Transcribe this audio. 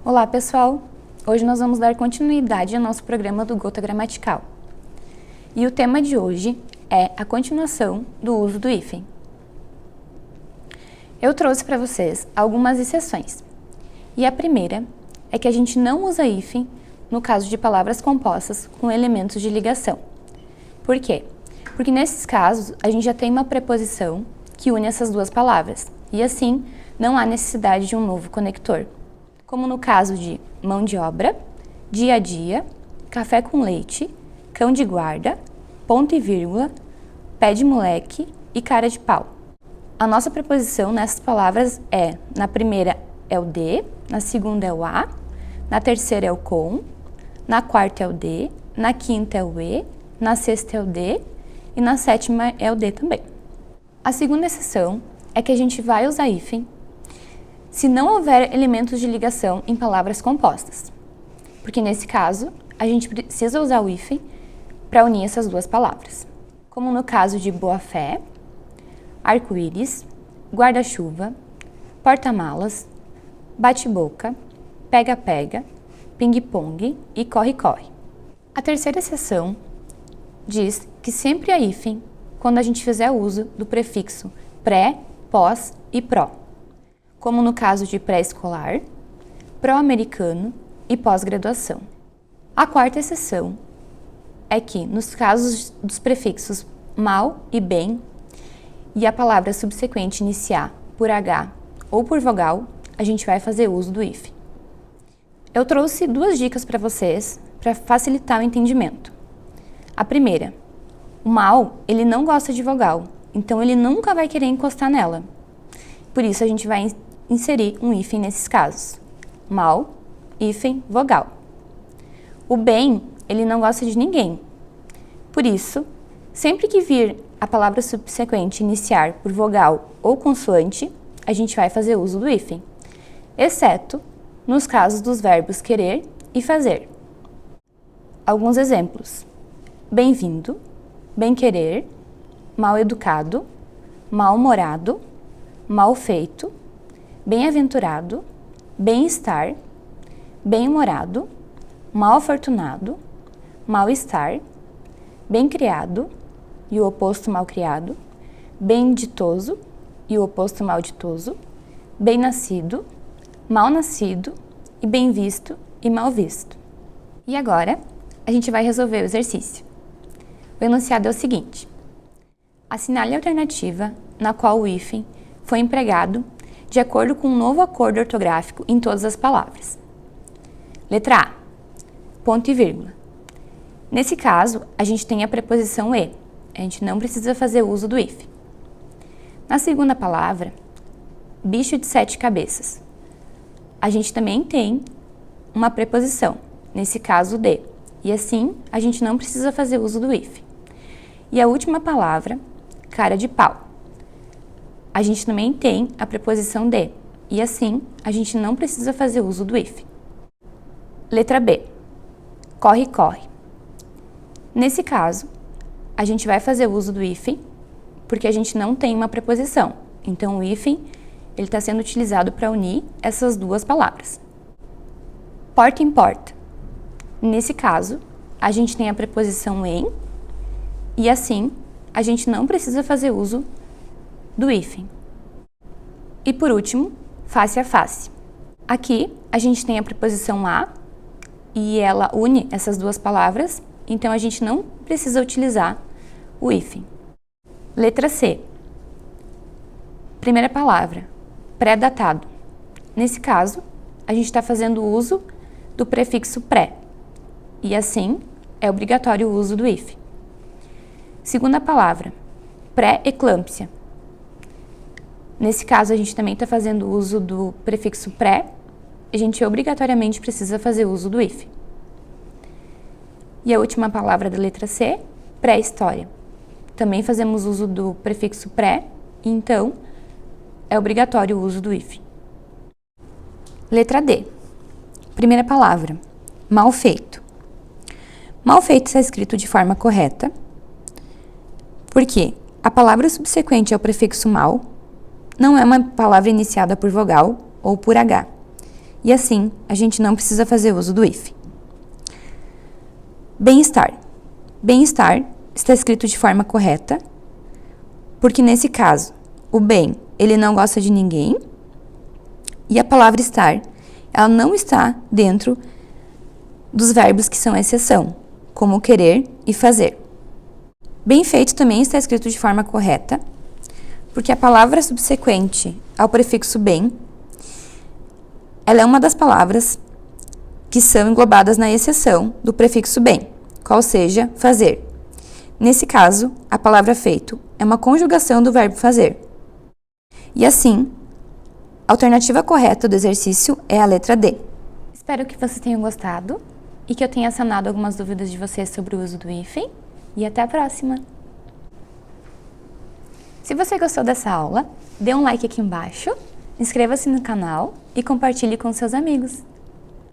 Olá, pessoal! Hoje nós vamos dar continuidade ao nosso programa do Gota Gramatical. E o tema de hoje é a continuação do uso do hífen. Eu trouxe para vocês algumas exceções. E a primeira é que a gente não usa hífen no caso de palavras compostas com elementos de ligação. Por quê? Porque nesses casos a gente já tem uma preposição que une essas duas palavras, e assim não há necessidade de um novo conector. Como no caso de mão de obra, dia a dia, café com leite, cão de guarda, ponto e vírgula, pé de moleque e cara de pau. A nossa preposição nessas palavras é, na primeira é o de, na segunda é o a, na terceira é o com, na quarta é o de, na quinta é o e, na sexta é o de e na sétima é o de também. A segunda exceção é que a gente vai usar hífen se não houver elementos de ligação em palavras compostas, porque nesse caso a gente precisa usar o hífen para unir essas duas palavras, como no caso de boa-fé, arco-íris, guarda-chuva, porta-malas, bate-boca, pega-pega, ping-pong e corre-corre. A terceira exceção diz que sempre há hífen quando a gente fizer uso do prefixo pré, pós e pró, como no caso de pré-escolar, pró-americano e pós-graduação. A quarta exceção é que, nos casos dos prefixos mal e bem, e a palavra subsequente iniciar por H ou por vogal, a gente vai fazer uso do hífen. Eu trouxe duas dicas para vocês para facilitar o entendimento. A primeira, o mal, ele não gosta de vogal, então ele nunca vai querer encostar nela. Por isso a gente vai inserir um hífen nesses casos. Mal, hífen, vogal. O bem, ele não gosta de ninguém. Por isso, sempre que vir a palavra subsequente iniciar por vogal ou consoante, a gente vai fazer uso do hífen, exceto nos casos dos verbos querer e fazer. Alguns exemplos: bem-vindo, bem-querer, mal-educado, mal-humorado, mal-feito, bem-aventurado, bem-estar, bem-humorado, mal-afortunado, mal-estar, bem-criado e o oposto mal-criado, bem-ditoso e o oposto mal-ditoso, bem-nascido, mal-nascido e bem-visto e mal-visto. E agora, a gente vai resolver o exercício. O enunciado é o seguinte: assinale a alternativa na qual o hífen foi empregado de acordo com um novo acordo ortográfico em todas as palavras. Letra A, ponto e vírgula. Nesse caso, a gente tem a preposição e. A gente não precisa fazer uso do hífen. Na segunda palavra, bicho de 7 cabeças, a gente também tem uma preposição, nesse caso de, e assim a gente não precisa fazer uso do hífen. E a última palavra, cara de pau, a gente também tem a preposição de, e assim a gente não precisa fazer uso do hífen. Letra B, corre, corre. Nesse caso, a gente vai fazer uso do hífen porque a gente não tem uma preposição. Então, o hífen ele está sendo utilizado para unir essas duas palavras. Porta em porta. Nesse caso, a gente tem a preposição em e assim a gente não precisa fazer uso do hífen. E por último, face a face. Aqui a gente tem a preposição a e ela une essas duas palavras, então a gente não precisa utilizar o hífen. Letra C. Primeira palavra, pré-datado. Nesse caso, a gente está fazendo uso do prefixo pré, e assim é obrigatório o uso do hífen. Segunda palavra, pré-eclâmpsia. Nesse caso, a gente também está fazendo uso do prefixo pré, a gente obrigatoriamente precisa fazer uso do hífen. E a última palavra da letra C, pré-história. Também fazemos uso do prefixo pré, então é obrigatório o uso do hífen. Letra D. Primeira palavra, mal feito. Mal feito está escrito de forma correta, porque a palavra subsequente ao prefixo mal não é uma palavra iniciada por vogal ou por H. e assim a gente não precisa fazer uso do if. Bem-estar. Bem-estar está escrito de forma correta, porque nesse caso, o bem, ele não gosta de ninguém, e a palavra estar, ela não está dentro dos verbos que são exceção, como querer e fazer. Bem feito também está escrito de forma correta, porque a palavra subsequente ao prefixo bem, ela é uma das palavras que são englobadas na exceção do prefixo bem, qual seja fazer. Nesse caso, a palavra feito é uma conjugação do verbo fazer. E assim, a alternativa correta do exercício é a letra D. Espero que vocês tenham gostado e que eu tenha sanado algumas dúvidas de vocês sobre o uso do hífen. E até a próxima! Se você gostou dessa aula, dê um like aqui embaixo, inscreva-se no canal e compartilhe com seus amigos.